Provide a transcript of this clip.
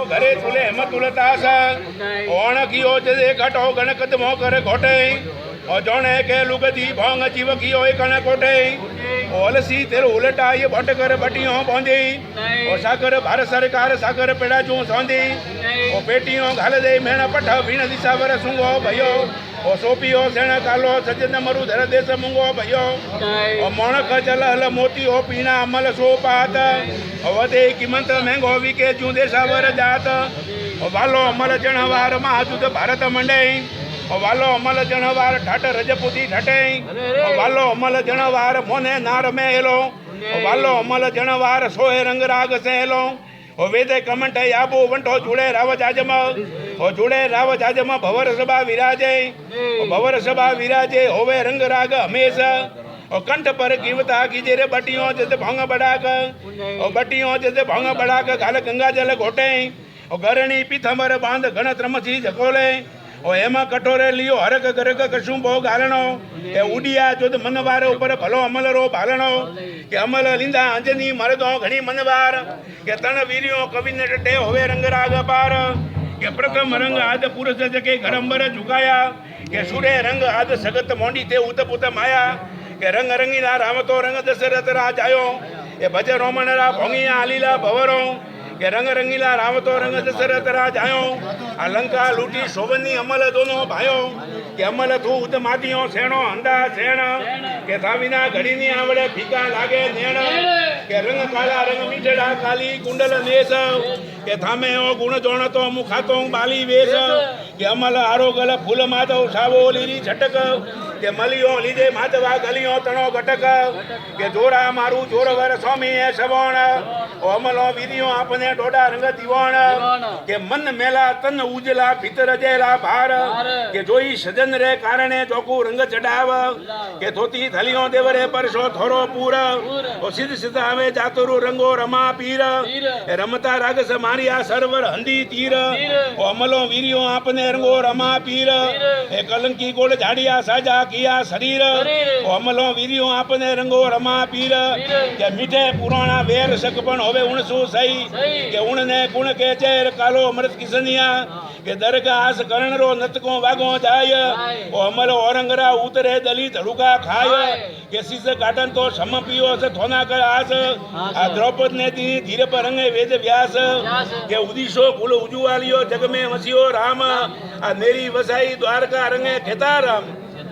घरे तुले हम तुलतास ओण कियो जदे घटो गण कदमो कर घोटे ओ जोणे के लुगदी भोंग जीव कियो कण कोटे ओलसी तेर उलटा ये भट कर बटियों बोंदी ओ सागर भारत सरकार सागर पेड़ा जू सौंदी ओ पेटियों घाल दे मेण पठ भीण दिशा वर सुंगो भयो ओ सोपियो सेण कालो सजन मरु धर देश मुंगो भयो ओ मोणक चल हल मोती ओ पीना अमल सो पात ओ वदे कीमत महंगो विके जू देशावर जात ओ वालो अमल जणवार महाजुद भारत मंडे ओ वालो अमल जणवार ठाट रजपुती ठटे ओ वालो अमल जणवार मोने नार मेलो ओ वालो अमल जणवार सोहे रंग राग सेलो ओ वेदे कमंठ याबो वंटो जुड़े राव जाजम ओ जुड़े राव जाजम भवर सभा विराजे ओ भवर सभा विराजे होवे रंग राग हमेश ओ कंठ पर कीवता कीजे रे बटियों जते भंग बड़ाक ओ बटियों जते भंग बड़ाक गाल गंगा जल घोटे ओ गरणी पीथमर बांध घण त्रमसी जकोले ओ हेमा कटोरे लियो हरक गरक कशु भो गालणो ए उडिया जोद मनवार ऊपर भलो अमल रो भालणो के अमल लिंदा अंजनी मरदो घणी मनवार के तण वीरियो कवि ने डटे होवे रंग राग पार के प्रथम रंग आद पुरुष जके घरंबर झुकाया के सूर्य रंग आद सगत मोंडी ते उत पुत माया के रंग रंगीला रामतो रंग दशरथ राज आयो ए भज रोमन रा भोंगिया आलीला भवरो के रंग रंगीला रावतो रंग दशरथ राज आयो अलंका लूटी शोभनी अमल दोनों भायो के अमल थू उत मादियो सेणो हंदा सेण के थाविना घड़ी आवड़े फीका लागे नेण के रंग काला रंग मीठड़ा काली कुंडल नेस के थामे ओ गुण जोण तो मुखातो बाली वेश के अमल आरोगल फूल माधव सावो लीरी झटक के मलियो लीधे माधवा गलियो तणो घटक के जोरा मारू जोरवर स्वामी है सवण ओ अमलो विधियो आपने डोडा रंग दीवाण के मन मेला तन उजला भीतर जेला भार के जोई सजन रे कारणे जोकू रंग चढ़ाव के धोती थलियो देवरे परसो थोरो पूर ओ सिद्ध सिद्ध आवे जातुरु रंगो रमा पीर ए रमता राग समारिया सरवर हंदी तीर ओ अमलो वीरियो आपने रंगो रमा पीर ए कलंकी गोड़ झाड़िया साजा किया शरीर ओ अमलो वीरियो आपने रंगो रमा पीर के मीठे पुराणा वेर सकपण होवे उणसु सही के उण ने गुण के चेर कालो अमृत किसनिया के दरगास करण रो नतको वागो जाय ओ अमल औरंगरा उतरे दली धड़ुका खाय के शीश काटन तो सम पियो से थोना कर आस आ द्रौपद ने दी धीरे पर रंगे वेद व्यास के उदिशो कुल उजुवालियो जग में वसियो राम आ मेरी वसाई द्वारका रंगे खेता राम